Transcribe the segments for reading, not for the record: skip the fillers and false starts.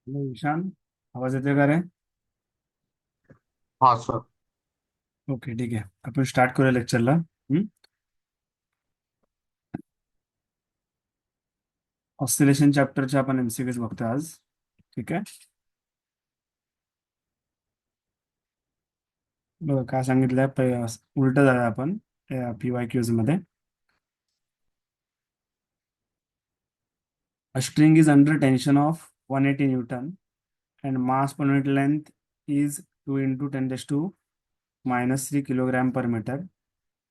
Hello Ishan, आवाज येतोय का रे? हाँ सर। ओके, ठीक आहे. आपण स्टार्ट करूया लेक्चरला. ऑस्सिलेशन चॅप्टरचे आपण एमसीक्यूज बघतोय आज. ठीक आहे. बघा काय सांगितलंय, उलट झालंय आपण PYQs मध्ये. A string is under tension off 180 Newton and mass per unit length is 2 into 10 raised to minus 3 kilogram per meter.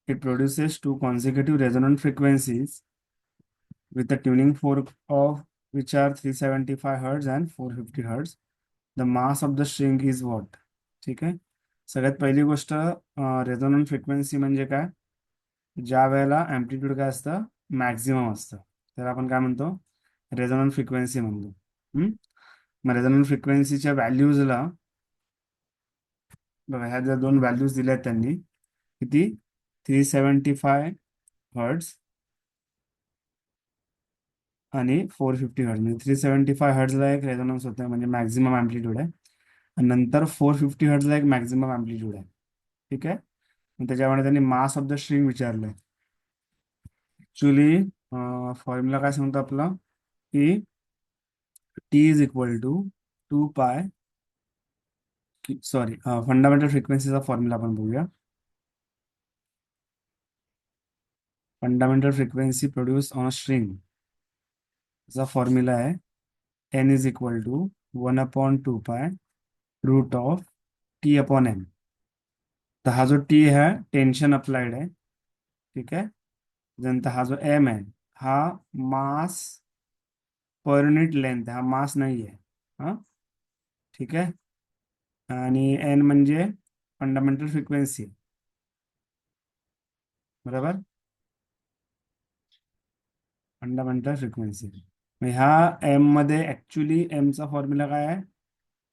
It produces two consecutive resonant frequencies with a tuning fork of which are 375 hertz and 450 hertz. The mass of the string is what? ठीक आहे. सगळ्यात पहिली गोष्ट, resonant frequency म्हणजे काय? ज्या वेळेला amplitude काय असतं, मॅक्झिमम असतं, तर आपण काय म्हणतो? रेझोनंट फ्रिक्वेन्सी म्हणतो. हम्म? मग रेझोनंट फ्रिक्वेन्सीच्या व्हॅल्यूजला बघा, ह्या ज्या दोन व्हॅल्यूज दिल्या आहेत त्यांनी, किती? 375 हर्ट्स आणि 450 हर्ट्ज. म्हणजे 375 हर्ट्जला एक रेझोनन्स होतं, म्हणजे मॅक्झिमम अँप्लिट्यूड आहे. आणि नंतर 450 हर्ट्जला एक मॅक्झिमम अँप्लिट्यूड आहे. ठीक आहे. मग त्याच्यामुळे त्यांनी मास ऑफ द स्ट्रिंग विचारलंय. ऍक्च्युली फॉर्म्युला काय सांगतो आपला, की टी इज इक्वल टू 2 पाय, सॉरी, फंडामेंटल फ्रिक्वेन्सीचा फॉर्म्युला आपण बघूया. Fundamental frequency produce on a string चा फॉर्म्युला आहे n is equal to 1/2 pi root of t upon n. तर हा जो टी है टेन्शन अप्लाइड आहे. ठीक आहे. नंतर हा जो एम आहे, हा मास पर युनिट लेंथ, हा मास नाही आहे. हा, ठीक आहे. आणि एन म्हणजे फंडामेंटल फ्रिक्वेन्सी. बरोबर, फंडामेंटल फ्रिक्वेन्सी. मग ह्या एम मध्ये ऍक्च्युली एमचा फॉर्म्युला काय आहे?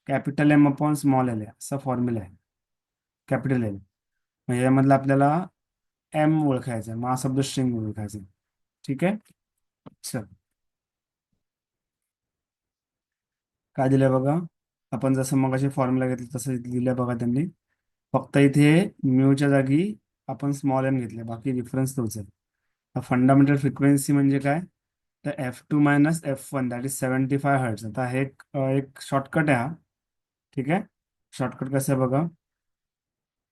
Capital M upon small l आहे, असा फॉर्म्युला आहे. Capital L. मग यामधलं आपल्याला एम ओळखायचं आहे, मास ऑफ द स्ट्रिंग ओळखायचं आहे. ठीक आहे. चल, काय दिलंय बघा. आपण जसं मग फॉर्म्युला घेतलं तसं इथे दिलंय बघा त्यांनी. फक्त इथे म्यूच्या जागी आपण स्मॉल एम घेतले, बाकी डिफरन्स तोच आहे. फंडामेंटल फ्रिक्वेन्सी म्हणजे काय? तर F2 - F1 that is 75 hertz. आता हे एक शॉर्टकट आहे हा. ठीक आहे. शॉर्टकट कसं आहे बघा.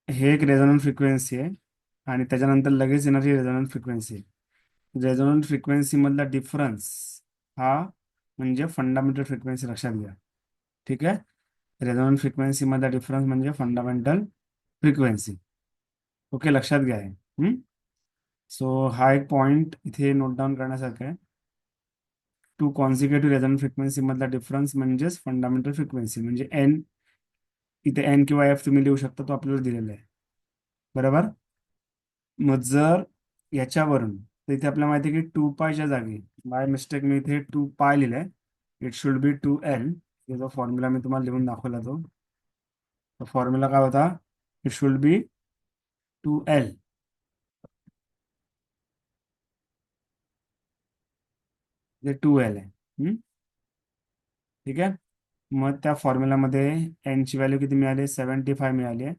हे एक रेझोनंट फ्रिक्वेन्सी आहे आणि त्याच्यानंतर लगेच येणारी रेझोनंट फ्रिक्वेन्सी आहे. रेझोनंट फ्रिक्वेन्सी मधला डिफरन्स हा म्हणजे फंडामेंटल फ्रिक्वेन्सी, लक्षात घ्या. ठीक आहे. रेझोनंट फ्रिक्वेन्सी मधला डिफरन्स म्हणजे फंडामेंटल फ्रिक्वेन्सी. ओके, लक्षात घ्या हे. सो हा एक पॉइंट इथे नोट डाऊन करण्यासारखा आहे. टू कॉन्झिक्युटिव्ह रेझोनंट फ्रिक्वेन्सी मधला डिफरन्स म्हणजेच फंडामेंटल फ्रिक्वेन्सी, म्हणजे एन. इथे एन किंवा एफ तुम्ही लिहू शकता, तो आपल्याला दिलेला आहे. बरोबर. मग जर याच्यावरून, तर इथे आपल्याला माहिती आहे की 2 पायच्या जागी बाय मिस्टेक मी इथे 2 पाय लिहिलंय. It should be 2L. जो फॉर्म्युला मी तुम्हाला लिहून दाखवला तो फॉर्म्युला काय होता? It should be 2L. जे 2L आहे. ठीक आहे. मग त्या फॉर्म्युलामध्ये एन ची व्हॅल्यू किती मिळाली? 75 मिळाली आहे.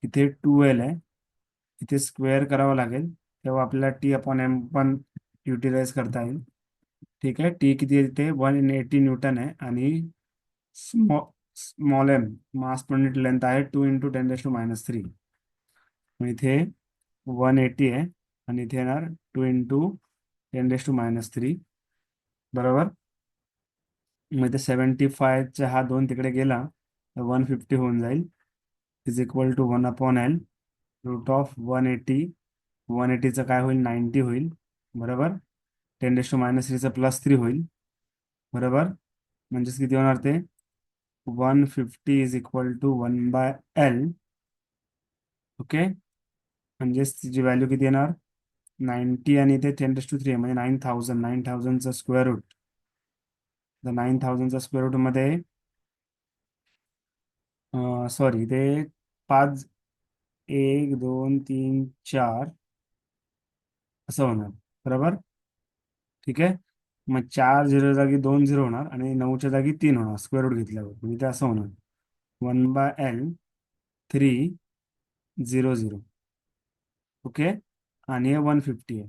इथे 2L आहे. इथे स्क्वेअर करावं लागेल, तेव्हा आपल्याला टी अपॉन एम पण युटिलाइज करता येईल. ठीक आहे. टी किती येते? 180 न्यूटन आहे. आणि स्मॉल एम, मास पर युनिट लेंथ आहे 2 × 10⁻³ मग इथे 180 आहे आणि इथे येणार 2 × 10⁻³ बरोबर. मग इथे 75चा हा 2 तिकडे गेला तर 150 होऊन जाईल. Is equal to 1/L root of 180. 180चं काय होईल? 90 होईल. बरोबर. 10⁻³ +3 होईल. बरोबर. म्हणजेच किती होणार ते? 150 is equal to 1/L. Okay. म्हणजेच तिची व्हॅल्यू किती येणार? 90 आणि ते 10⁻³ म्हणजे 9000. 9000चा स्क्वेअर रूट. तर 9000चा स्क्वेअर रूट मध्ये, सॉरी, ते 5, 1 2 3 4 असं होणार. बरोबर. ठीक आहे. मग 4 झिरो जागी 2 झिरो होणार आणि 9च्या जागी 3 होणार स्क्वेअर रूट घेतल्यावर, म्हणजे ते असं होणार 1/L 3 0 0. ओके. आणि हे 150 आहे,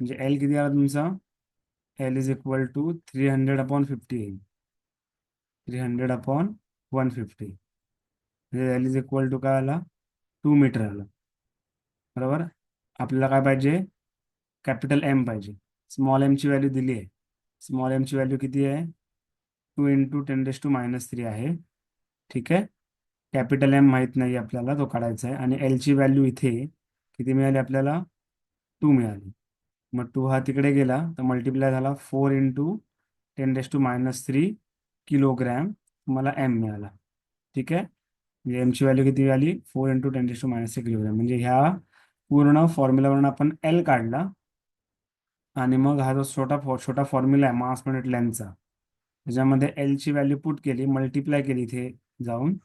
म्हणजे एल किती आला तुमचा? एल इज इक्वल टू 300/50 येईल. 300/150, म्हणजे एल इज इक्वल टू काय आला? 2 मीटर आला. बरोबर. आपल्याला काय पाहिजे? कॅपिटल एम पाहिजे. स्मॉल एम ची व्हॅल्यू दिली आहे. स्मॉल एम ची व्हॅल्यू किती आहे? 2 × 10⁻³ आहे. ठीक आहे. कॅपिटल एम माहित नाही आपल्याला, तो काढायचा आहे. आणि एल ची व्हॅल्यू इथे किती मिळाली आपल्याला? 2 मिळाली. मग 2 हा तिकडे गेला तर मल्टिप्लाय झाला 4 × 10⁻³ किलोग्रॅम. मला एम मिळाला. ठीक आहे. म्हणजे एमची व्हॅल्यू किती मिळाली? 4 × 10⁻³ किलोग्रॅम. म्हणजे ह्या पूर्ण फॉर्म्युलावरून आपण एल काढला. आणि मग हा जो छोटा फॉर्म्युला आहे मास मिनिट लेंथचा, त्याच्यामध्ये एल ची व्हॅल्यू पुट केली, मल्टिप्लाय केली इथे जाऊन,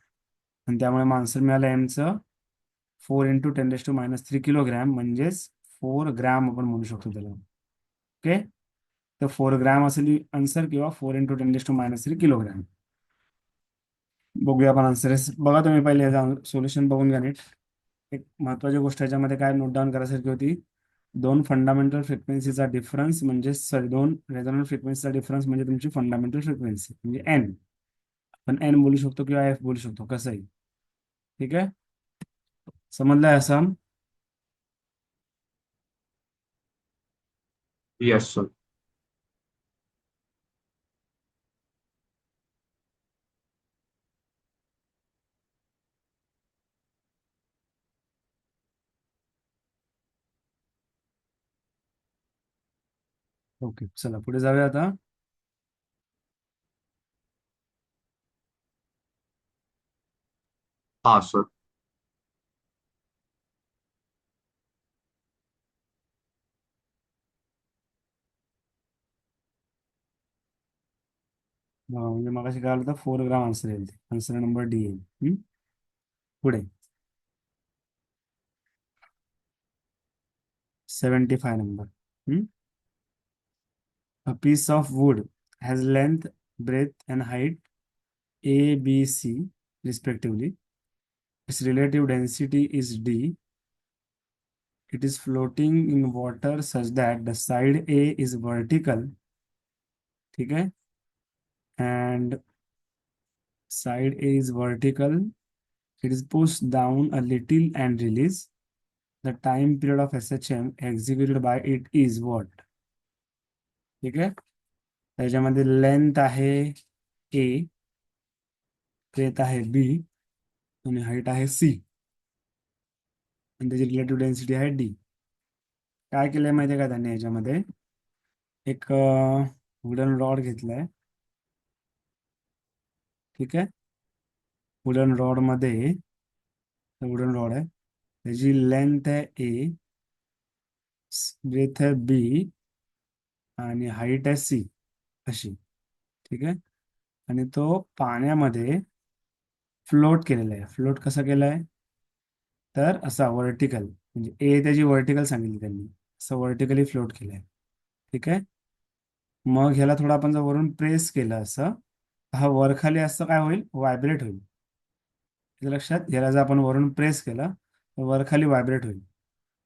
आणि त्यामुळे आन्सर मिळालं एमचं 4 × 10⁻³ किलोग्रॅम, म्हणजेच 4 ग्रॅम आपण म्हणू शकतो त्याला. ओके. तर 4 ग्रॅम असेल आन्सर, किंवा 4 × 10⁻³ किलोग्रॅम. बघूया आपण आन्सर. बघा तुम्ही पहिले सोल्युशन बघून घ्या नीट. एक महत्वाची गोष्ट याच्यामध्ये काय नोट डाऊन करायसारखी होती, दोन फंडामेंटल फ्रिक्वेन्सीचा डिफरन्स म्हणजे, सॉरी, दोन रेझोनंट फ्रिक्वेन्सीचा डिफरन्स म्हणजे तुमची फंडामेंटल फ्रिक्वेन्सी, म्हणजे एन. आपण एन बोलू शकतो किंवा एफ बोलू शकतो, कसंही. ठीक आहे. समजलंय असं? Yes, sir. ओके, चला पुढे जाऊया आता. हाँ सर. म्हणजे मगाशी काय आलं होतं? 4 ग्राम आन्सर येईल. आन्सर नंबर डी येईल. पुढे 75 number. A piece of wood has length, breadth, and height A, B, C, respectively. Its relative density is D. It is floating in water such that the side A is vertical. ठीक है. And side A is vertical. It is pushed down a little and released. The time period of SHM executed by it is what? ठीक आहे. त्याच्यामध्ये length आहे A, breath आहे B, आणि height आहे C, आणि त्याची रिलेटिव्ह डेन्सिटी आहे D. काय केलंय माहितीये का त्यांनी? याच्यामध्ये एक वुडन रॉड घेतलाय. ठीक आहे. वुडन रॉड मध्ये, वुडन रॉड आहे, त्याची लेंथ आहे A, ब्रेथ आहे B, आणि हाईट आहे C, अशी. ठीक आहे. आणि तो पाण्यामध्ये फ्लोट केलेला आहे. फ्लोट कसा केलाय? तर असा वर्टिकल, म्हणजे ए त्याची वर्टिकल सांगितली त्यांनी, असं वर्टिकली फ्लोट केलंय. ठीक आहे. मग ह्याला थोडं आपण जर वरून प्रेस केलं असं, हा वरखाली असं काय होईल? व्हायब्रेट होईल. हे लक्षात. ह्याला जर आपण वरून प्रेस केलं तर वरखाली व्हायब्रेट होईल.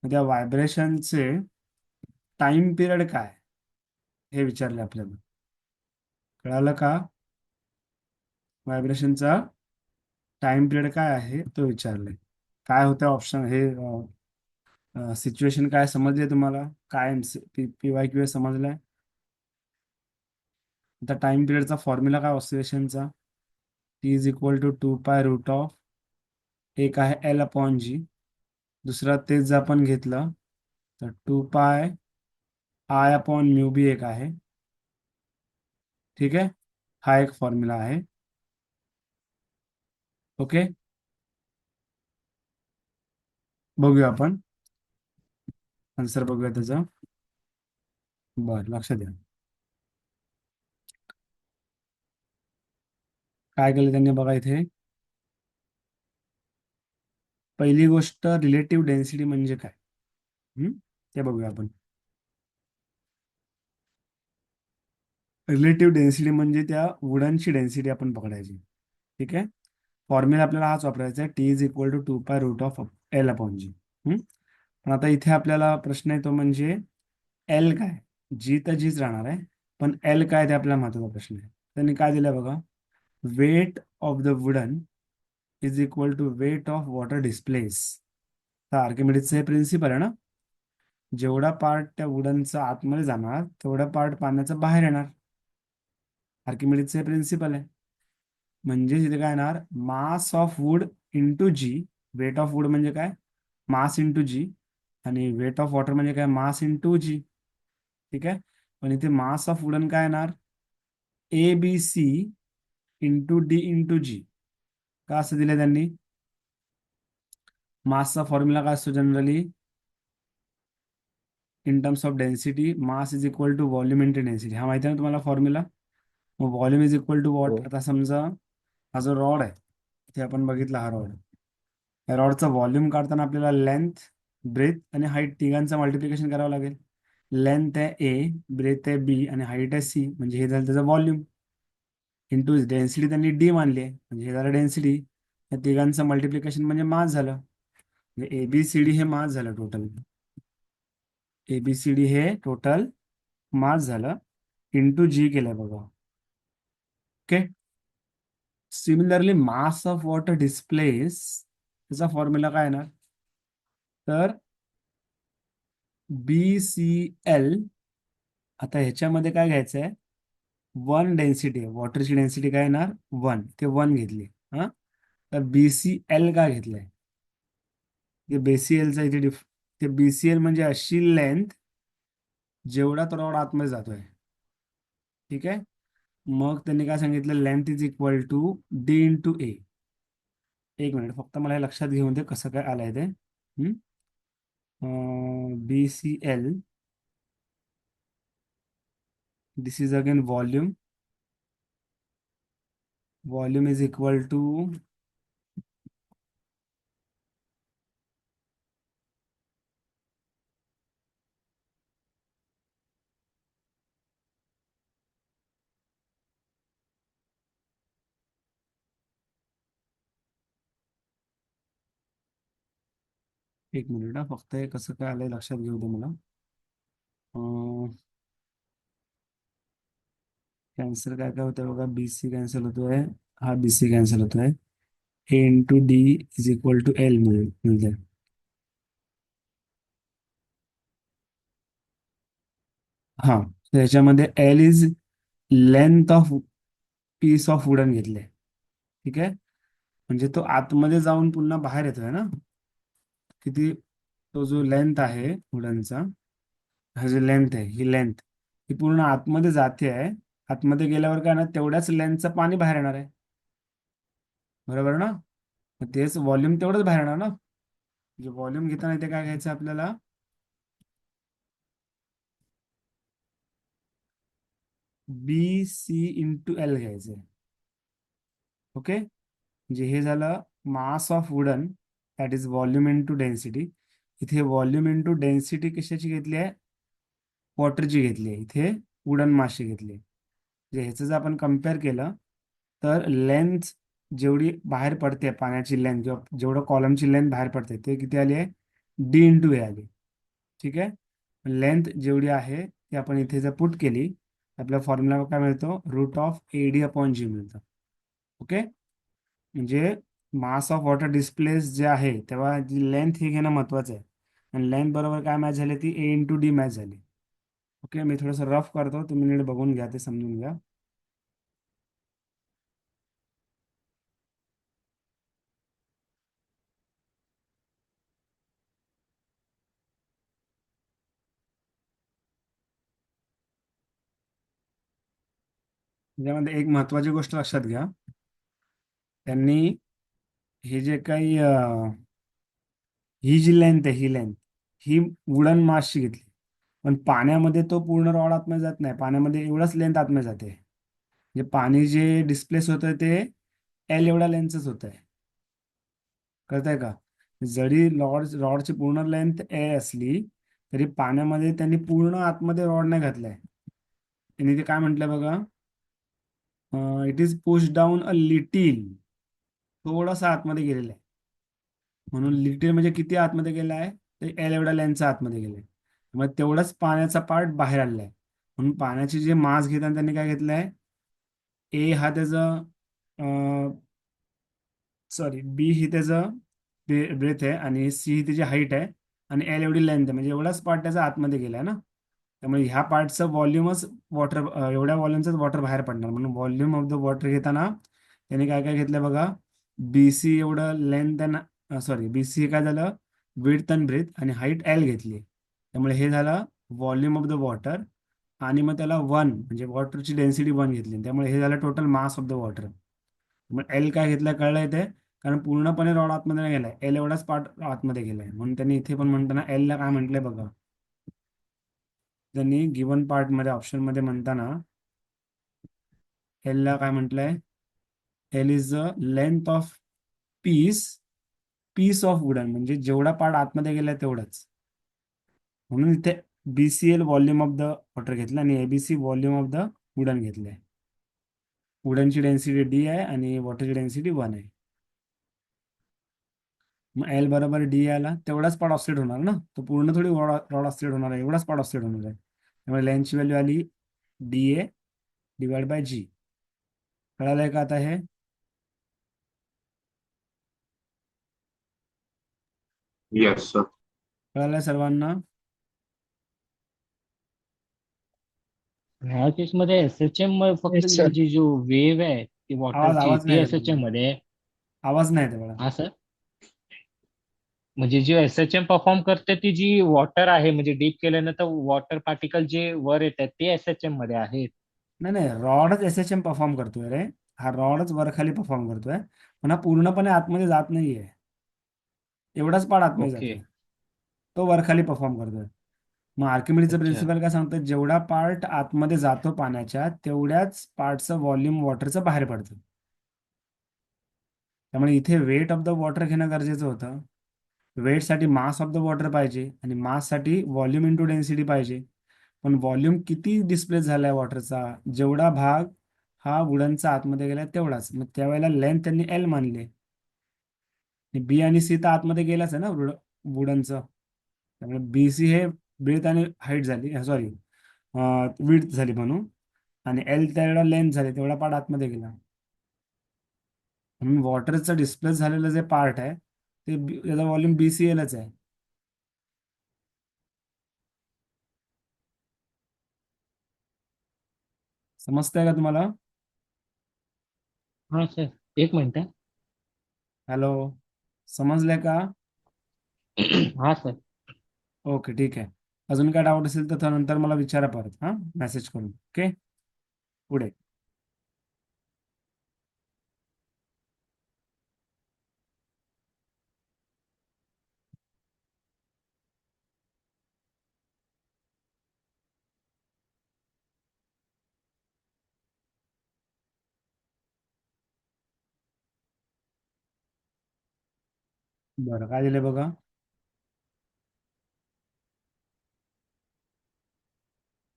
मग त्या व्हायब्रेशनचे टाइम पिरियड काय हे विचारले आपल्याला. कळालं का? व्हायब्रेशनचा टाइम पिरियड काय आहे तो विचारले. काय होतं ऑप्शन? हे सिच्युएशन काय समजले तुम्हाला? काय PYQ समजलंय? आता टाइम पिरियडचा फॉर्म्युला काय ऑसिलेशनचा? T = 2π√, एक आहे L/G, दुसरा तेच जर आपण घेतलं तर 2πI/μB एक आहे. ठीक आहे. हा एक फॉर्म्युला आहे. ओके. बघूया आपण आन्सर, बघूया त्याचा. बरं, लक्ष द्या. काय केलं त्यांनी बघा इथे. पहिली गोष्ट, रिलेटिव्ह डेन्सिटी म्हणजे काय, ते बघूया आपण. रिलेटिव्ह डेन्सिटी म्हणजे त्या वुडनची डेन्सिटी आपण पकडायची. ठीक आहे. फॉर्म्युला आपल्याला हाच वापरायचा आहे, टी इज इक्वल टू 2 पाय रूट ऑफ एल अपॉन जी. पण आता इथे आपल्याला प्रश्न येतो म्हणजे एल काय. जी तर जीच राहणार आहे, पण एल काय ते आपल्याला महत्वाचा प्रश्न आहे. त्यांनी काय दिलं बघा, weight of the wooden is equal to weight of water displace. तर आर्किमिडीजचं हे प्रिन्सिपल आहे ना, जेवढा पार्ट त्या वुडनचा आतमध्ये जाणार तेवढा पार्ट पाण्याचा बाहेर येणार. आर्किमिडीजचं हे प्रिन्सिपल आहे. म्हणजे इथे काय येणार, mass of wood into g. Weight of wood म्हणजे काय, मास इंटू जी. आणि वेट ऑफ वॉटर म्हणजे काय, मास इंटू जी. ठीक आहे. पण इथे मास ऑफ वुडन काय येणार, A B C into D into G. का असं दिलं त्यांनी, मासचा फॉर्म्युला काय असतो generally, in terms of density mass is equal to volume into density. हा माहिती आहे ना तुम्हाला फॉर्म्युला. मग volume is equal to what. हो. आता समजा हा जो रॉड आहे, ते आपण बघितला हा रॉड. या रॉडचा व्हॉल्यूम काढताना आपल्याला लेंथ, ब्रेथ आणि हाईट तिघांचं मल्टिप्लिकेशन करावं लागेल. लेंथ आहे ए, ब्रेथ आहे बी आणि हाईट आहे सी, म्हणजे हे झालं त्याचं व्हॉल्यूम. इंटू डेन्सिटी त्यांनी डी मानली आहे, म्हणजे हे झालं डेन्सिटी. या तिघांचं मल्टिप्लिकेशन म्हणजे मास झालं. म्हणजे एबीसीडी हे मास झालं टोटल. एबीसीडी हे टोटल मास झालं, इंटू जी केलंय बघा. Okay. Similarly mass of water displace, त्याचा फॉर्म्युला काय येणार, तर बी सी एल. आता ह्याच्यामध्ये काय घ्यायचं आहे, वन डेन्सिटी आहे, वॉटरची डेन्सिटी काय येणार, वन. ते वन घेतली. हा, तर बी सी एल का घेतलंय, ते बेसीएलचा इथे ते बीसीएल म्हणजे अशी लेंथ जेवढा तो रॉड आतमध्ये जातोय. ठीक आहे. मग त्यांनी काय सांगितलं, length is equal to D into A. एक मिनिट फक्त मला हे लक्षात घेऊन दे कसं काय आलंय ते. B c l, this is again volume. Volume is equal to, एक मिनिट हा, फक्त हे कसं काय आलंय लक्षात घेऊ दे मला. कॅन्सल काय काय होतंय बघा, बी सी कॅन्सल होतोय, हा बी सी कॅन्सल होतोय. A into D is equal to L मिळते. हा, तर ह्याच्यामध्ये L is length of piece of wooden घेतले. ठीक आहे. म्हणजे तो आतमध्ये जाऊन पुन्हा बाहेर येतोय ना, किती, तो जो लेंथ आहे वुडनचा, हा जो लेंथ आहे, ही लेंथ ही पूर्ण आतमध्ये जाते आहे. आतमध्ये गेल्यावर काय ना, तेवढ्याच लेंथचं पाणी बाहेर येणार आहे. बरोबर ना. मग तेच व्हॉल्यूम तेवढंच बाहेर येणार ना. म्हणजे व्हॉल्यूम घेताना इथे काय घ्यायचं आपल्याला, बी सी इंटू एल घ्यायचं. ओके. म्हणजे हे झालं mass of wooden, that is volume into density. इथे व्हॉल्यूम इंटू डेन्सिटी कशाची घेतली आहे, वॉटरची घेतली आहे. इथे वुडन मासची घेतली आहे. म्हणजे ह्याचं जर आपण कम्पेअर केलं, तर लेंथ जेवढी बाहेर पडते पाण्याची लेंथ, किंवा जेवढं कॉलमची लेंथ बाहेर पडते ते किती आली आहे, डी इंटू ए आली. ठीक आहे. लेंथ जेवढी आहे ती आपण इथे जर पुट केली, आपल्या फॉर्म्युला काय मिळतो, root of A D upon G मिळतं. ओके. म्हणजे मास ऑफ वॉटर डिस्प्लेस जे आहे तेव्हा जी लेंथ हे घेणं महत्वाचं आहे. आणि लेंथ बरोबर काय मॅच झाली, ती ए इंटू डी मॅच झाली. ओके. मी थोडंसं रफ करतो, तुम्ही नीट बघून घ्या, ते समजून घ्या. त्याच्यामध्ये एक महत्वाची गोष्ट लक्षात घ्या, त्यांनी हे जे काही ही जी लेंथ आहे, ही लेंथ ही वुडन मासची घेतली. पण पाण्यामध्ये तो पूर्ण रॉड आतमध्ये जात नाही, पाण्यामध्ये एवढंच लेंथ आतमध्ये जाते. म्हणजे पाणी जे डिस्प्लेस होतं ते एल एवढ्या लेंथच होत आहे. कळतंय का. जरी रॉडची पूर्ण लेंथ ए असली, तरी पाण्यामध्ये त्यांनी पूर्ण आतमध्ये रॉड नाही घातलाय. यांनी ते काय म्हटलंय बघा, it is push down a little, थोडासा आतमध्ये गेलेला आहे. म्हणून लिटिल म्हणजे किती आतमध्ये गेला आहे, ते एल एवढ्या लेन्थचा आतमध्ये गेलाय. मग तेवढाच पाण्याचा पार्ट बाहेर आलेला आहे. म्हणून पाण्याची जे मास घेताना त्यांनी काय घेतलंय, ए हा त्याचं, सॉरी बी ही त्याचं ब्रेथ आहे, आणि सी ही त्याची हाईट आहे, आणि एल एवढी लेंथ आहे, म्हणजे एवढाच पार्ट त्याचा आतमध्ये गेलाय ना. त्यामुळे ह्या पार्टचं व्हॉल्यूमच वॉटर, एवढ्या व्हॉल्यूमचंच वॉटर बाहेर पडणार. म्हणून व्हॉल्यूम ऑफ द वॉटर घेताना त्याने काय काय घेतलं बघा, बी सी एवढं length and, sorry b c काय झालं, विड्थ अँड ब्रेथ, आणि हाईट एल घेतली. त्यामुळे हे झालं व्हॉल्यूम ऑफ द वॉटर, आणि मग त्याला वन म्हणजे वॉटरची डेन्सिटी वन घेतली, त्यामुळे हे झालं total mass of the water. मग एल काय घेतलं कळलं इथे, कारण पूर्णपणे रॉड आतमध्ये नाही गेलाय, एल एवढाच पार्ट आतमध्ये गेलाय. म्हणून त्यांनी इथे पण म्हणताना एल ला काय म्हटलंय बघा, त्यांनी गिवन पार्ट मध्ये ऑप्शन मध्ये म्हणताना एल ला काय म्हटलंय, l is the length of piece, piece of wooden, म्हणजे जेवढा पार्ट आतमध्ये गेलाय तेवढाच. म्हणून इथे BCL volume of the water घेतलं, आणि ABC volume of the wooden घेतलंय. वुडनची डेन्सिटी डी आहे आणि वॉटरची डेन्सिटी वन आहे. मग एल बरोबर डी आला, तेवढाच पार्ट ऑक्सिड होणार ना, तो पूर्ण थोडी रॉड ऑक्सिड होणार आहे, एवढाच पार्ट ऑक्सिड होणार आहे. त्यामुळे लेंथची व्हॅल्यू आली डी ए डिवाइड बाय जी. कळालंय का आता हे? Yes, sir. कळालंय सर्वांना? ह्या केसमध्ये एसएचएम फक्त Yes, sir. जी जो वेव आहे ती आवाज वॉटरची आवाज ती नाही येत एसएचएम तुम्हाला, मध्ये आहे. आवाज नाही येत बघा. हा सर, म्हणजे जी एसएचएम परफॉर्म करते ती जी वॉटर आहे, म्हणजे डीप केल्यानंतर वॉटर पार्टिकल जे वर येतात ते एसएचएम मध्ये आहेत. नाही नाही, रॉडच एस एच एम परफॉर्म करतोय रे, हा रॉडच वरखाली परफॉर्म करतोय, पण हा पूर्णपणे आतमध्ये जात नाहीये, एवढाच पार्ट आतमध्ये ओके. जातोय, तो वरखाली परफॉर्म करतोय. मग आर्किमिडीचं अच्छा. प्रिन्सिपल काय सांगतं, जेवढा पार्ट आतमध्ये जातो पाण्याच्या, तेवढ्याच पार्टचं व्हॉल्यूम वॉटरचं बाहेर पडतं. त्यामुळे इथे वेट ऑफ द वॉटर घेणं गरजेचं होतं. वेटसाठी मास ऑफ द वॉटर पाहिजे, आणि माससाठी व्हॉल्यूम इंटू डेन्सिटी पाहिजे. पण व्हॉल्यूम किती डिस्प्लेस झालाय वॉटरचा, जेवढा भाग हा वुडनचा आतमध्ये गेलाय तेवढाच. मग त्यावेळेला लेंथ त्यांनी एल मानले, बी आणि सी तर आतमध्ये गेलाच आहे ना वुडनचं. त्यामुळे बी सी हे ब्रेथ आणि हाईट झाली, सॉरी विड्थ झाली म्हणून, आणि एल तेवढा लेंथ झाली, तेवढा पार्ट आतमध्ये गेला. म्हणून वॉटरचं डिस्प्लेस झालेलं जे पार्ट आहे ते त्याचा व्हॉल्यूम बी सी एलच आहे. समजतंय का तुम्हाला? हा सर, एक मिनिट आहे. हॅलो, समजलंय का? हा सर. ओके ठीक आहे. अजून काय डाऊट असेल तर नंतर मला विचारा परत, हां मेसेज करून. ओके, पुढे. बरं, काय दिलं बघा,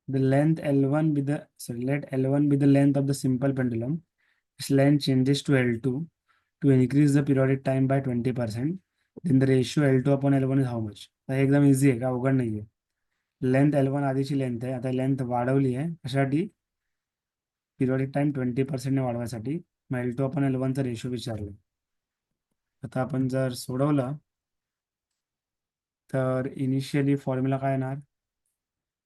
the length L1 be the, sorry, let L1 be the length of the simple pendulum. Its length changes to L2 to increase the periodic time by 20%. Then the ratio L2 upon L1 is how much? तर हे एकदम easy आहे, का अवघड नाही आहे. Length L1 आधीची length आहे, आता लेंथ वाढवली आहे कशासाठी, पिरियॉडिक टाइम 20% वाढवायसाठी. मग L2 आपण L1चा रेशो विचारला. आता आपण जर सोडवलं तर इनिशियली फॉर्म्युला काय येणार,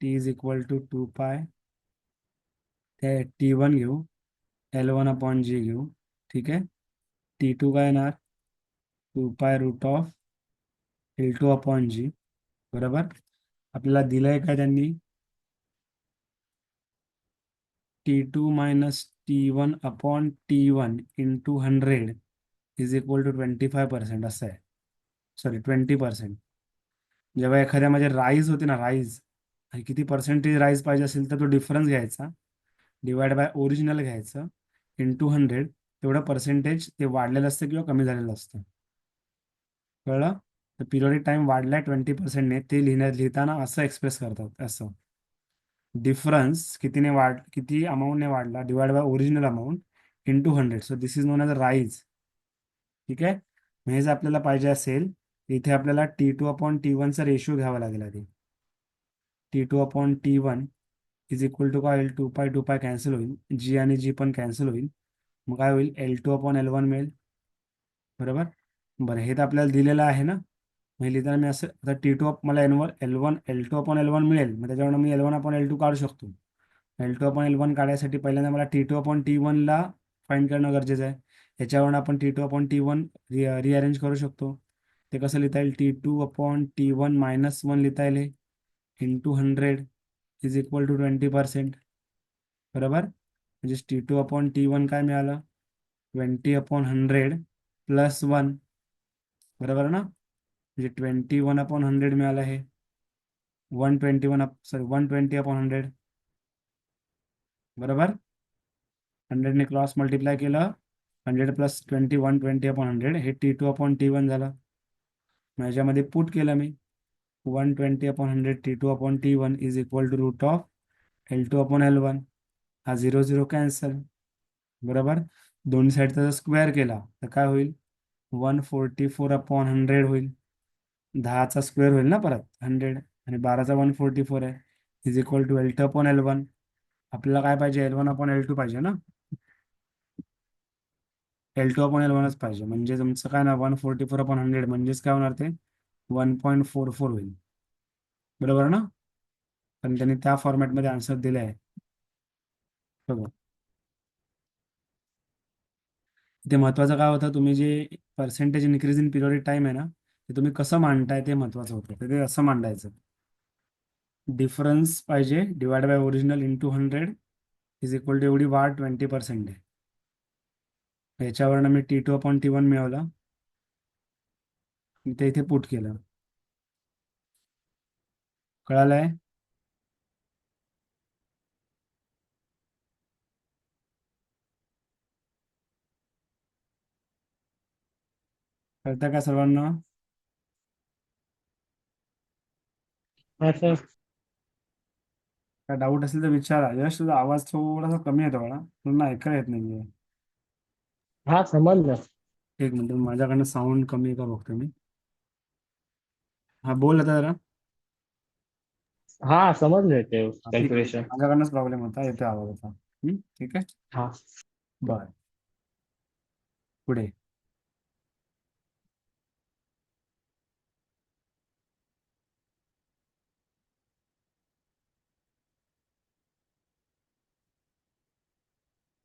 टी इज इक्वल टू 2 पाय, ते T1 घेऊ, L1 अपॉन जी घेऊ, ठीक आहे. T2 काय येणार, 2 पाय रूट ऑफ L2 अपॉन जी, बरोबर. आपल्याला दिलंय काय त्यांनी, T2 minus T1 upon T1 into 100 is equal to 25%, असं आहे, सॉरी 20%. जेव्हा एखाद्यामध्ये राईज होते ना, राईज, आणि किती पर्सेंटेज राईज पाहिजे असेल तर तो डिफरन्स घ्यायचा, डिवाइड बाय ओरिजिनल घ्यायचं, इंटू 100, तेवढं पर्सेंटेज ते वाढलेलं असतं किंवा कमी झालेलं असतं. कळलं? तर पिरियडिक टाइम वाढलाय 20%ने, ते लिहिताना असं एक्सप्रेस करतात, असं. डिफरन्स किती अमाऊंटने वाढला divide by original amount into 100. So this is non as a rise. ठीक आहे. मग हे जर आपल्याला पाहिजे असेल इथे आपल्याला T2/T1चा रेशो घ्यावा लागेल आधी. T2/T1 इज इक्वल टू काय होईल, 2π कॅन्सल होईल, जी आणि जी पण कॅन्सल होईल. मग काय होईल, L2/L1 मिळेल. बरोबर. बरं, हे तर आपल्याला दिलेलं आहे ना. मग हे लिहिताना मी असं, आता T2 मला L2/L1 मिळेल, मग त्याच्यावर मी L1/L2 काढू शकतो. L2/L1 काढायसाठी पहिल्यांदा मला T2/T1 ला फाइंड करणं गरजेचं आहे. याच्यावरून आपण T2/T1 रिअरेंज करू शकतो. ते कसं लिहिता येईल, T2/T1 -1 लिहिता येईल, इंटू 100 इज इक्वल टू 20%. बरोबर. म्हणजे T2/T1 काय मिळालं, 20/100 प्लस 1. बरोबर ना. म्हणजे 21/100 मिळालं, हे 120/100. बरोबर. 100ने क्रॉस मल्टिप्लाय केलं, 100 प्लस 20 120/100, हे T2/T1 झालं. मग ह्याच्यामध्ये पुट केलं मी, 120/100 T2/T1 is equal to root of L2/L1. हा 0 0 कॅन्सल. बरोबर. दोन्ही साईडचा जर स्क्वेअर केला तर काय होईल, 144/100 होईल. 10चा स्क्वेअर होईल ना परत 100, आणि 12चा 144 आहे, इज इक्वल टू L2/L1. आपल्याला काय पाहिजे, L1/L2 पाहिजे ना. L2/L1च पाहिजे, म्हणजे तुमचं काय ना 144/100 म्हणजेच काय होणार ते 1.44 होईल. बरोबर ना. पण त्यांनी त्या फॉर्मॅटमध्ये आन्सर दिले आहे. बघा, इथे महत्वाचं काय होतं, तुम्ही जे percentage increase in periodic time आहे ना, ते तुम्ही कसं मांडताय ते महत्वाचं होतं. तर ते असं मांडायचं, डिफरन्स पाहिजे divide by original into 100 is equal to एवढी वाढ 20% आहे. याच्यावरनं मी T2/T1 मिळवलं, मी ते इथे पुट केलं. कळालंय. कळतं का सर्वांना. हा सर. काय डाऊट असेल तर विचारा. यश, तुझा आवाज थोडासा कमी येतो बाळा, तुला ऐकायला येत नाहीये. हा समजलं. एक मिनिट, माझ्याकडनं साऊंड कमी आहे का बघतो मी. हा, बोल आता जरा. हा समजलं ते हा, ठीक आहे. कॅल्क्युलेशन. माझ्याकडनंच प्रॉब्लेम होता, येतो आवाज आता. ठीक आहे. हा. बरं, पुढे.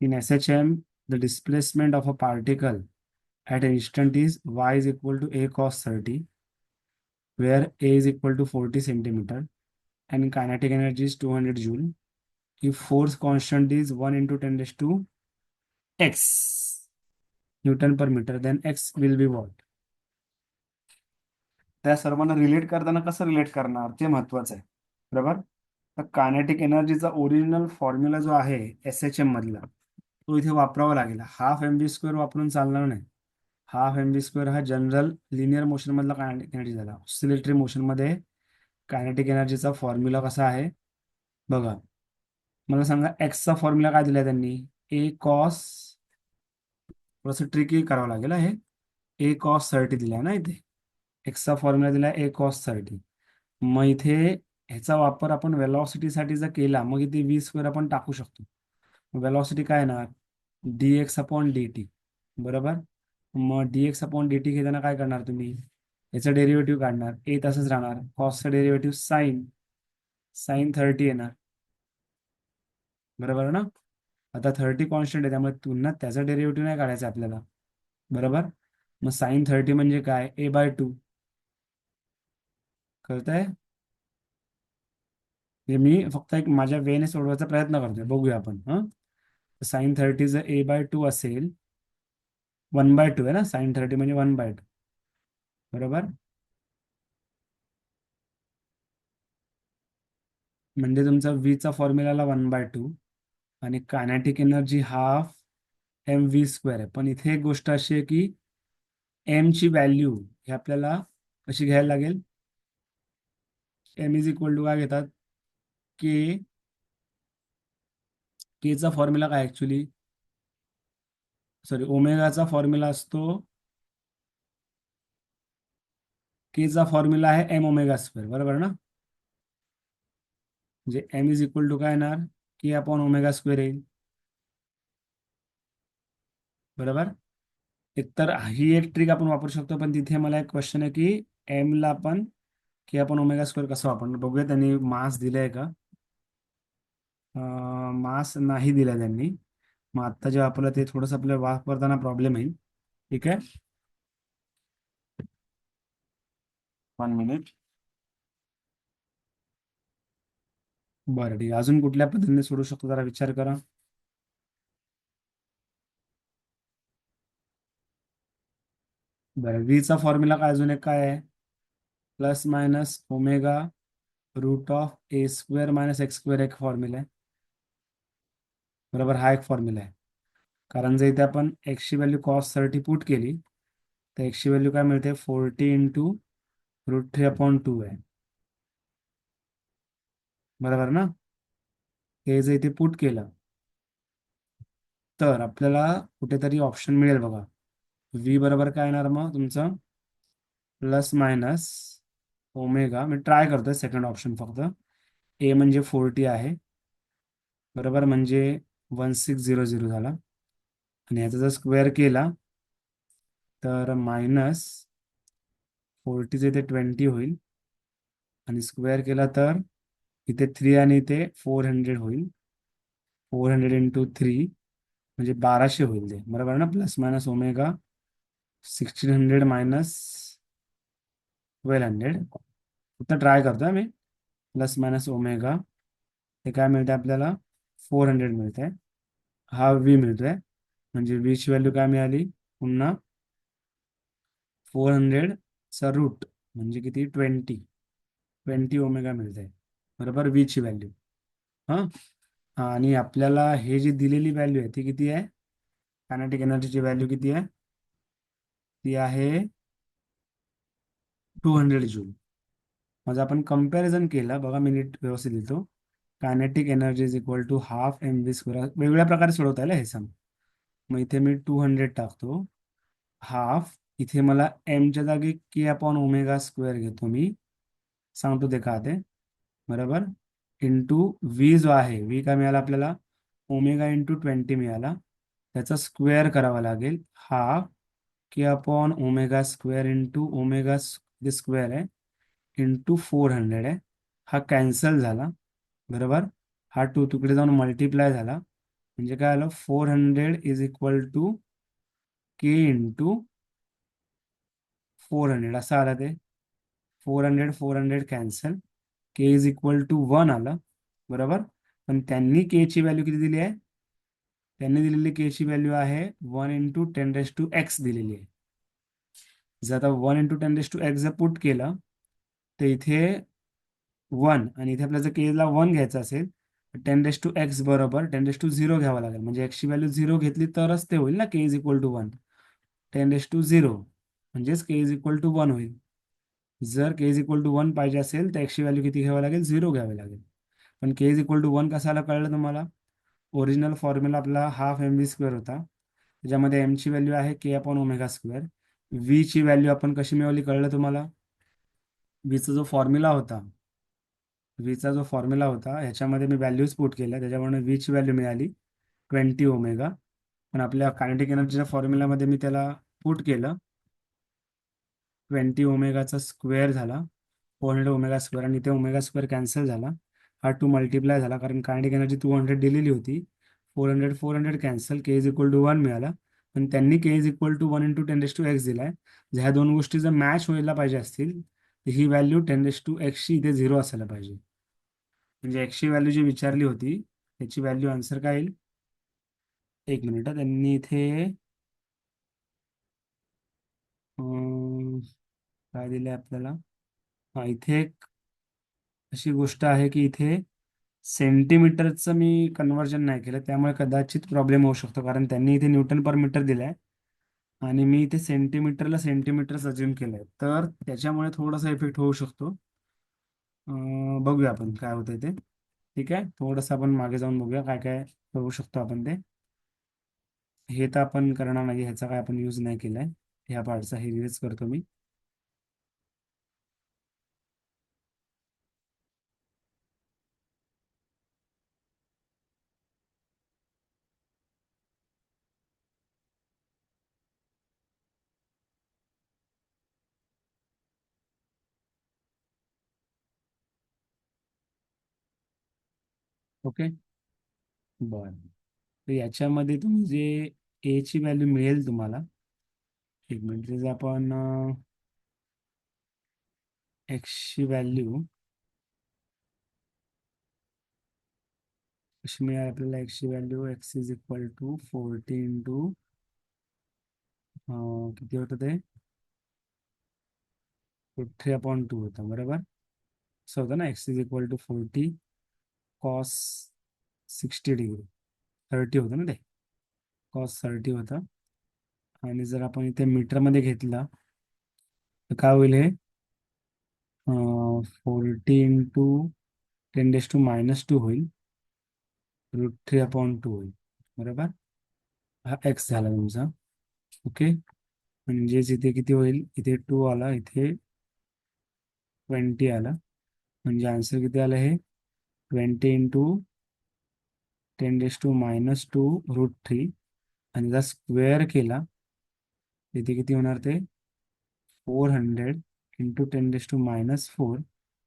In SHM, the displacement of a particle at an instant is y is equal to a cos 30, where a is equal to 40 centimeter, and kinetic energy is 200 joule. If force constant is 1 into 10 raised to x Newton per meter, then x will be what? त्या सर्वांना relate करताना कसं relate करणार ते महत्वाचं आहे. बरोबर. तर कायनेटिक एनर्जीचा ओरिजिनल फॉर्म्युला जो आहे SHM मधला, तो इथे वापरावा लागेल. ½ mv² वापरून चालणार नाही. ½ mv² हा जनरल लिनियर मोशन मधला कायनेटिक एनर्जी झाला. ऑसिलेटरी मोशन मध्ये कायनेटिक एनर्जीचा फॉर्म्युला कसा आहे बघा. मला सांगा, एक्सचा फॉर्म्युला काय दिलाय त्यांनी, ए कॉस, थोडंसं ट्रिकी करावं लागेल हे. ए कॉस 30 दिलाय ना इथे. एक्सचा फॉर्म्युला दिलाय ए कॉस 30. मग इथे ह्याचा वापर आपण वेलॉसिटीसाठी जर केला, मग इथे v² आपण टाकू शकतो. वेलॉसिटी काय येणार, dx/dt. बरोबर. मग dx/dt घेताना काय करणार तुम्ही, याचं डेरिव्हेटिव्ह काढणार, ए तसंच राहणार, कॉसचं डेरिव्हेटिव्ह साईन 30 येणार. बरोबर ना. आता 30 कॉन्स्टंट आहे, त्यामुळे पुन्हा त्याचा डेरिव्हेटिव्ह नाही काढायचा आपल्याला. बरोबर. मग साईन 30 म्हणजे काय, a/2. कळतंय. हे मी फक्त एक माझ्या वेने सोडवायचा प्रयत्न करतोय, बघूया आपण. साईन 30 जर a/2 असेल, 1/2 आहे ना, साईन 30 म्हणजे 1/2. बरोबर. म्हणजे तुमचा चा फॉर्म्युला 1/2 आणि कायनेटिक एनर्जी ½ mv² आहे. पण इथे एक गोष्ट अशी आहे की एम ची व्हॅल्यू ही आपल्याला कशी घ्यायला लागेल, एम इज इक्वल टू काय घेतात, के केचा फॉर्म्युला काय ऍक्च्युली, सॉरी, ओमेगाचा फॉर्म्युला असतो, केचा फॉर्म्युला आहे एम ओमेगा स्क्वेअर, बरोबर ना. म्हणजे एम इज इक्वल टू काय येणार, के अपॉन ओमेगा स्क्वेअर येईल, बरोबर. एकतर ही एक ट्रिक आपण वापरू शकतो, पण तिथे मला एक क्वेश्चन आहे की एम ला आपण के अपॉन ओमेगा स्क्वेअर कसं वापरणार, बघूया. त्यांनी मास दिलाय का, मास नाही दिला त्यांनी. मग आत्ता जे वापरलं ते थोडंसं आपल्याला वापरताना प्रॉब्लेम येईल. ठीक आहे, 1 मिनिट. बरं ठीक आहे, अजून कुठल्या पद्धतीने सोडू शकतो जरा विचार करा. बरं, व्हीचा फॉर्म्युला काय अजून एक काय आहे, plus minus omega root of a square minus x square एक फॉर्म्युला आहे, बरोबर. हा एक फॉर्म्युला आहे. कारण जर इथे आपण एक्सची व्हॅल्यू cos 30 पुट केली, तर एक्सची व्हॅल्यू काय मिळते, 40 इंटू √3/2 आहे, बरोबर ना. हे जर इथे पुट केलं तर आपल्याला कुठेतरी ऑप्शन मिळेल बघा. व्ही बरोबर काय येणार मग तुमचं, प्लस मायनस ओमेगा. मी ट्राय करतोय सेकंड ऑप्शन फक्त. ए म्हणजे 40 आहे, बरोबर, म्हणजे 1600 झाला. आणि याचा जर स्क्वेअर केला तर मायनस 40 इथे 20 होईल, आणि स्क्वेअर केला तर इथे 3 आणि इथे 400 होईल. 400 इंटू 3 म्हणजे 1200 होईल ते, बरोबर ना. Plus minus omega 1600 minus 1200. फक्त ट्राय करतोय मी. प्लस मायनस ओमेगा, हे काय मिळते आपल्याला, 400 मिळते. हा व्ही मिळतोय, म्हणजे व्ही ची व्हॅल्यू काय मिळाली पुन्हा, 400चा रूट म्हणजे किती, 20 ओमेगा मिळते, बरोबर, व्ही ची व्हॅल्यू. हां, आणि आपल्याला हे जी दिलेली व्हॅल्यू आहे ती किती आहे, कायनेटिक एनर्जीची व्हॅल्यू किती आहे, ती आहे 200 जूल. माझं आपण कम्पॅरिझन केलं बघा, मी नीट व्यवस्थित लिहितो. Kinetic energy is equal to half m v square. वेगवेगळ्या प्रकारे सोडवता येईल हे सम. मग इथे मी 200 टाकतो, हाफ, इथे मला एमच्या जागी के अपॉन ओमेगा स्क्वेअर घेतो मी, सांगतो ते का ते, बरोबर. इंटू व्ही जो आहे, व्ही काय मिळाला आपल्याला, ओमेगा इंटू 20 मिळाला, त्याचा स्क्वेअर करावा लागेल, half K upon omega square into omega square आहे इंटू 400 आहे. हा कॅन्सल झाला, बरोबर. हा टू तिकडे जाऊन मल्टिप्लाय झाला, म्हणजे काय आलं, 400 is equal to K into 400 असं आलं ते. 400 cancel, k is equal to 1 आलं, बरोबर. पण त्यांनी के ची व्हॅल्यू किती दिली आहे, त्यांनी दिलेली के ची व्हॅल्यू आहे 1 इंटू 10⁻⁴ दिलेली आहे. जर आता 1 इंटू 10⁻⁴ जर पुट केलं तर इथे 1, आणि इथे आपल्याला जर केला 1 घ्यायचा असेल तर 10⁻⁴ बरोबर 10⁻0 घ्यावा लागेल, म्हणजे एक्सची व्हॅल्यू 0 घेतली तरच ते होईल ना, के इज इक्वल टू 1. 10⁻0 म्हणजेच के इज इक्वल टू 1 होईल. जर के इज इक्वल टू 1 पाहिजे असेल तर एक्सची व्हॅल्यू किती घ्यावी लागेल, 0 घ्यावी लागेल. पण के इज इक्वल टू 1 कसाला कळलं तुम्हाला, ओरिजिनल फॉर्म्युला आपला हाफ एम व्ही स्क्वेअर होता, त्याच्यामध्ये एम ची व्हॅल्यू आहे के अपॉन ओमेगा स्क्वेअर. व्ही ची व्हॅल्यू आपण कशी मिळवली कळलं तुम्हाला. व्हीचा जो फॉर्म्युला होता, व्हीचा जो फॉर्म्युला होता ह्याच्यामध्ये मी व्हॅल्यूज पुट केल्या, त्याच्यामुळे व्हीची व्हॅल्यू मिळाली 20 ओमेगा. पण आपल्या कायनेटिक एनर्जीच्या फॉर्म्युल्यामध्ये मी त्याला पुट केलं, 20 ओमेगाचा स्क्वेअर झाला, 400 ओमेगा स्क्वेअर, आणि इथे ओमेगा स्क्वेअर कॅन्सल झाला, हा 2 मल्टिप्लाय झाला, कारण कायनेटिक एनर्जी 200 दिलेली होती. 400 cancel, k is equal to 1 मिळाला. पण त्यांनी k is equal to 1 into 10⁻⁴ दिलाय. जर ह्या दोन गोष्टी जर मॅच व्हायला पाहिजे असतील तर ही व्हॅल्यू 10⁻⁴ ची इथे 0 असायला पाहिजे. म्हणजे एक्सची व्हॅल्यू जी विचारली होती त्याची व्हॅल्यू आन्सर काय येईल, 1 मिनिट. त्यांनी इथे काय दिलंय आपल्याला, हा इथे एक अशी गोष्ट आहे की इथे सेंटीमीटरचं मी कन्व्हर्जन नाही केलं, त्यामुळे कदाचित प्रॉब्लेम होऊ शकतो, कारण त्यांनी इथे न्यूटन पर मीटर दिलाय आणि मी इथे सेंटीमीटरला सेंटीमीटर अज्युम केलंय, तर त्याच्यामुळे थोडासा इफेक्ट होऊ शकतो. बघूया आपण काय होतंय ते. ठीक आहे, थोडंसं आपण मागे जाऊन बघूया काय काय करू शकतो आपण ते. हे तर आपण करणार नाही, ह्याचा काय आपण यूज नाही केलाय ह्या पार्टचा, हे रिलीज करतो मी. ओके. बरं. तर याच्यामध्ये तुम्ही जे ए ची व्हॅल्यू मिळेल तुम्हाला, एक मिनिट, त्याचं आपण एक्स ची व्हॅल्यू कशी मिळेल आपल्याला. एक्स ची value x is equal to 40 into किती होतं ते, 3/2 होतं, बरोबर. असं होतं ना, x is equal to 40 cos 60 degree, 30 होतं ना ते, कॉस 30 होतं. आणि जर आपण इथे मीटरमध्ये घेतलं तर काय होईल हे, 40 इंटू 10⁻² होईल, √3/2 होईल, बरोबर. हा एक्स झाला तुमचा. ओके. म्हणजेच इथे किती होईल, इथे 2 आला, इथे 20 आला. म्हणजे आन्सर किती आलं हे, 20 इंटू 10⁻², √3. आणि जर स्क्वेअर केला इथे किती होणार ते, 400 इंटू 10⁻⁴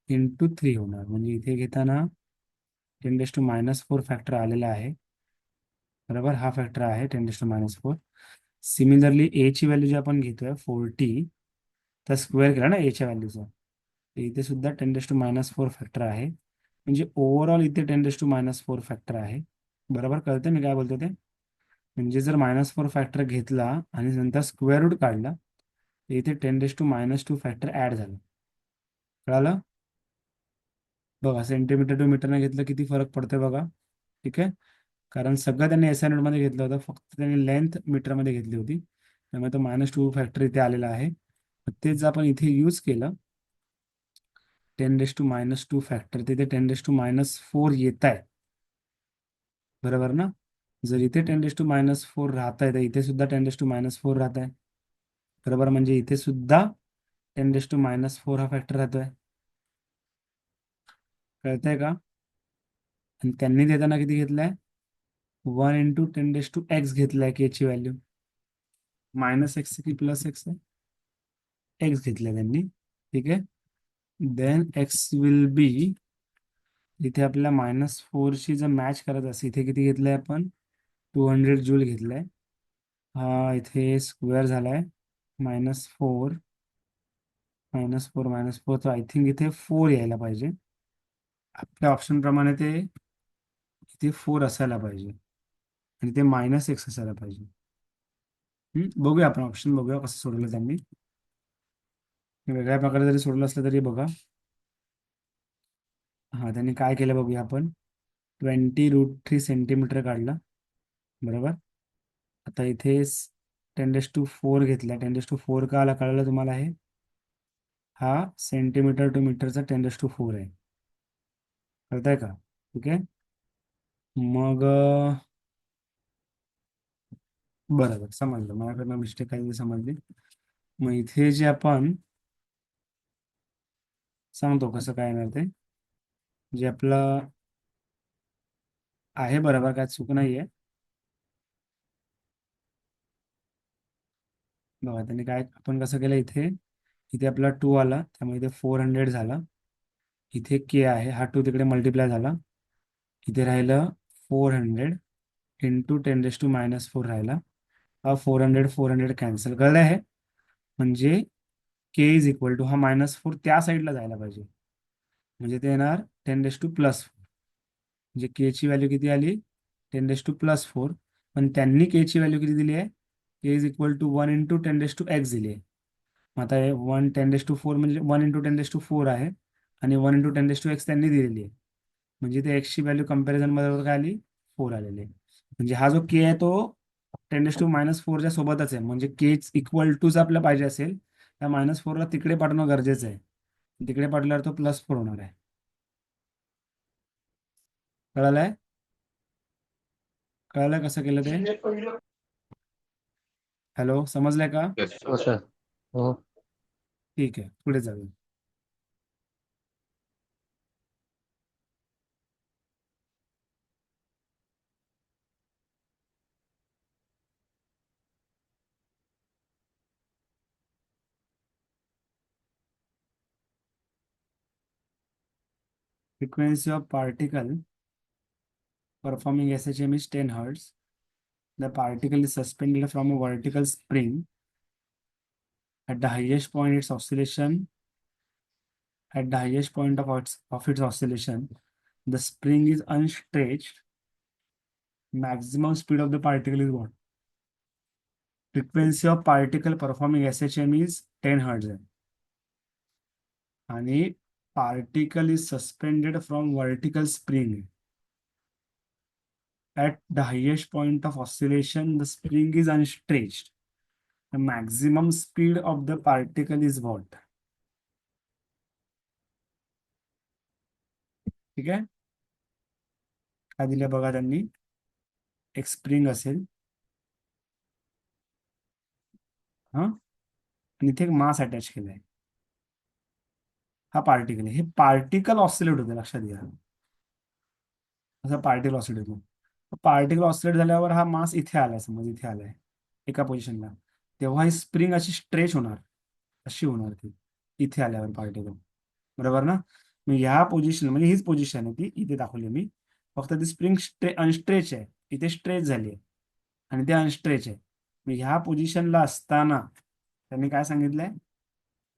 इंटू 3 होणार. म्हणजे इथे घेताना 10⁻⁴ फॅक्टर आलेला आहे, बरोबर. हा फॅक्टर आहे 10⁻⁴. सिमिलरली ए ची व्हॅल्यू जी आपण घेतोय 40, तर स्क्वेअर केला ना एच्या व्हॅल्यूचा, तर इथे सुद्धा 10⁻⁴ फॅक्टर आहे. म्हणजे ओव्हरऑल इथे 10⁻⁴ फॅक्टर आहे, बरोबर. कळतं मी काय बोलतो ते. म्हणजे जर -4 फॅक्टर घेतला आणि नंतर स्क्वेअर रूट काढला तर इथे 10⁻² फॅक्टर ॲड झाला. कळालं. बघा, सेंटीमीटर टू मीटरने घेतलं किती फरक पडतोय बघा. ठीक आहे. कारण सगळं त्यांनी एस आय नोटमध्ये घेतलं होतं, फक्त त्यांनी लेंथ मीटरमध्ये घेतली होती, त्यामुळे तो -2 फॅक्टर इथे आलेला आहे. तेच आपण इथे यूज केलं, 10⁻² फॅक्टर, तिथे 10⁻⁴ येत आहे, बरोबर ना. जर इथे 10⁻⁴ राहत आहे तर इथे सुद्धा 10⁻⁴ राहत आहे, बरोबर. म्हणजे इथे सुद्धा 10⁻⁴ हा फॅक्टर राहतोय. कळतंय का. आणि त्यांनी देताना किती घेतलंय, 1 इंटू 10⁻x घेतलाय के ची व्हॅल्यू. -x की +x आहे, एक्स घेतलाय त्यांनी. ठीक आहे. देन एक्स विल बी, इथे आपल्याला -4शी जर मॅच करत असेल, इथे किती घेतलंय आपण, 200 जूल घेतलंय. हा इथे स्क्वेअर झालाय, -4 -4 तर आय थिंक इथे 4 यायला पाहिजे. आपल्या ऑप्शन प्रमाणे ते इथे 4 असायला पाहिजे आणि ते -x असायला पाहिजे. बघूया आपण ऑप्शन, बघूया कसं सोडवलं त्यांनी. वेगळ्या प्रकारे जरी सोडलं असलं तरी बघा. हा, त्यांनी काय केलं बघूया आपण. 20√3 सेंटीमीटर काढला, बरोबर. आता इथे 10⁴ घेतला. 10⁴ का आला कळलं तुम्हाला. हे हा सेंटीमीटर टू मीटरचा 10⁴ आहे, कळतंय का. ठीक आहे. मग बरोबर समजलं, माझ्याकडनं मिस्टेक काही समजली. मग इथे जे आपण सांगतो कसं काय येणार ते, जे आपलं आहे, बरोबर, काय चूक नाही आहे. बघा त्यांनी काय, आपण कसं केलं, इथे इथे आपला 2 आला, त्यामुळे इथे 400 झाला. इथे के आहे, हा 2 तिकडे मल्टिप्लाय झाला, इथे राहिलं 400 इंटू 10⁻⁴ राहिला. हा 400 कॅन्सल कळलं आहे. म्हणजे के इज इक्वल टू, हा -4 त्या साईडला जायला पाहिजे, म्हणजे ते येणार 10⁻+4. म्हणजे के ची व्हॅल्यू किती आली, 10⁻+4. पण त्यांनी के ची व्हॅल्यू किती दिली आहे, K is equal to 1 into 10⁻x दिली आहे. मग आता हे 10⁻4 म्हणजे 1 इंटू 10⁻4 आहे, आणि 1 इंटू 10⁻x त्यांनी दिलेली आहे. म्हणजे ते एक्सची व्हॅल्यू कम्पॅरिझन मध्ये काय आली, 4 आलेली आहे. म्हणजे हा जो के आहे तो 10⁻⁴ च्या सोबतच आहे. म्हणजे के इक्वल टूच आपल्याला पाहिजे असेल, त्या -4ला तिकडे पाठवणं गरजेचं आहे. तिकडे पाठवल्यावर तो +4 होणार आहे. कळालं आहे. कळलं कसं केलं ते? हॅलो, समजलंय का? येस हो सर. सर. हो. ठीक आहे, पुढे जाऊया. Frequency of particle performing SHM is 10 hertz. The particle is suspended from a vertical spring. At the highest point, its oscillation. At the highest point of its oscillation, the spring is unstretched. Maximum speed of the particle is what? Frequency of particle performing SHM is 10 hertz आहे. आणि particle is suspended from vertical spring. At the highest point of oscillation, the spring is unstretched. The maximum speed of the particle is what? ठीक आहे. काय दिलं बघा त्यांनी? एक spring असेल, हा, आणि इथे एक मास अटॅच केलाय. हा पार्टिकल आहे. हे पार्टिकल ऑसिलेट होते, लक्षात घ्या. असा पार्टिकल ऑसिलेट होतो. पार्टिकल ऑसिलेट झाल्यावर हा मास इथे आलाय, समज इथे आलाय एका पोझिशनला, तेव्हा ही स्प्रिंग अशी स्ट्रेच होणार, अशी होणार ती इथे आल्यावर पार्टिकल. बरोबर ना? मग ह्या पोझिशन, म्हणजे हीच पोझिशन आहे ती इथे दाखवली मी. फक्त ती स्प्रिंग अनस्ट्रेच आहे, इथे स्ट्रेच झाली आहे आणि ते अनस्ट्रेच आहे. मग ह्या पोझिशनला असताना त्यांनी काय सांगितलंय?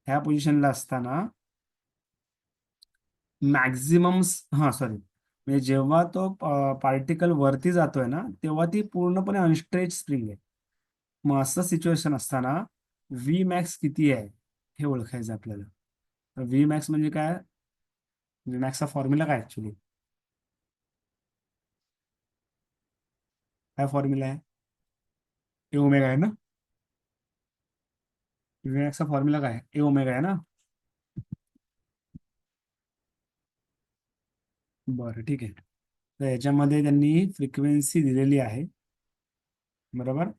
ह्या पोझिशनला असताना मॅक्झिमम, हा सॉरी, म्हणजे जेव्हा तो पार्टिकल वरती जातोय ना, तेव्हा ती पूर्णपणे अनस्ट्रेच स्प्रिंग आहे. मग असं सिच्युएशन असताना व्ही मॅक्स किती आहे हे ओळखायचं आपल्याला. व्ही मॅक्स म्हणजे काय? व्ही मॅक्सचा फॉर्म्युला काय ऍक्च्युली? काय फॉर्म्युला आहे? ए ओमेगा आहे ना? व्ही मॅक्सचा फॉर्म्युला काय? ए ओमेगा आहे ना? बरं, ठीक आहे. तर याच्यामध्ये त्यांनी फ्रिक्वेन्सी दिलेली आहे, बरोबर.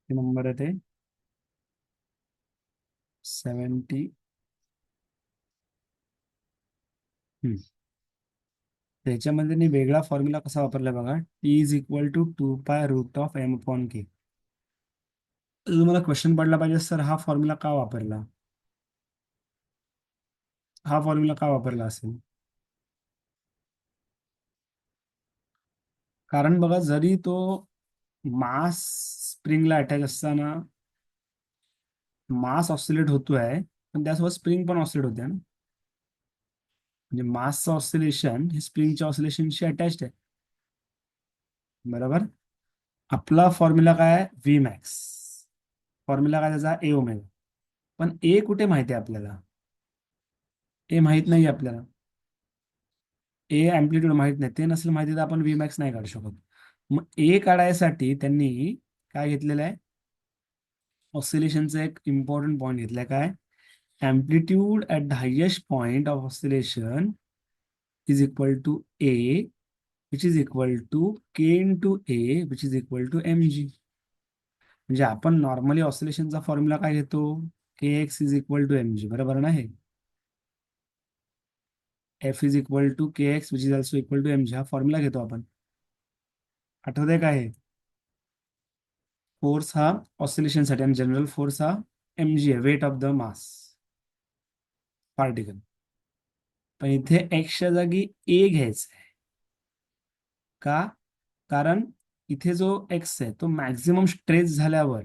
नंबर आहे ते 70. त्याच्यामध्ये त्यांनी वेगळा फॉर्म्युला कसा वापरला बघा. T is equal to 2π√m/k. तुम्हाला क्वेश्चन पडला पाहिजे, सर हा फॉर्म्युला का वापरला, हा फॉर्म्युला का वापरला असेल? कारण बघा, जरी तो मास स्प्रिंगला अटॅच असताना मास ऑसिलेट होतोय, पण त्यासोबत स्प्रिंग पण ऑसिलेट होते ना. म्हणजे मासचं ऑसिलेशन हे स्प्रिंगच्या ऑसिलेशनशी अटॅच्ड आहे, बरोबर. आपला फॉर्म्युला काय आहे? V max. फॉर्म्युला काय त्याचा? ए ओमेगा. पण ए कुठे माहिती आहे आपल्याला? ए माहित नाही आपल्याला. ए अँप्लिट्यूड माहित नाही. ते नसेल माहिती तर आपण व्ही मॅक्स नाही काढू शकत. मग ए काढायसाठी त्यांनी काय घेतलेलं आहे? ऑसिलेशनचा एक इम्पॉर्टंट पॉईंट घेतलाय. काय? Amplitude at the highest point of oscillation is equal to A, which is equal to K into A, which is equal to M G. म्हणजे आपण नॉर्मली ऑसिलेशनचा फॉर्म्युला काय घेतो? K X is equal to M G, बरोबर ना? हे F is equal to K X which is also equal to M G, हा formula घेतो आपण. आठवतंय काय हे? फोर्स हा ऑसिलेशनसाठी आणि जनरल फोर्स हा एम जी आहे, weight of the mass particle. पण इथे एक्सच्या जागी ए घ्यायचा आहे. का? कारण इथे जो एक्स आहे तो मॅक्झिमम स्ट्रेच झाल्यावर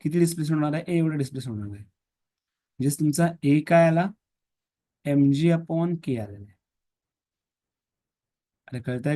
किती डिस्प्लेसमेंट होणार आहे? ए एवढं डिस्प्लेसमेंट होणार आहे. म्हणजे तुमचा ए काय आला? एम जी अपॉन के आलेला आहे. अरे कळतंय का?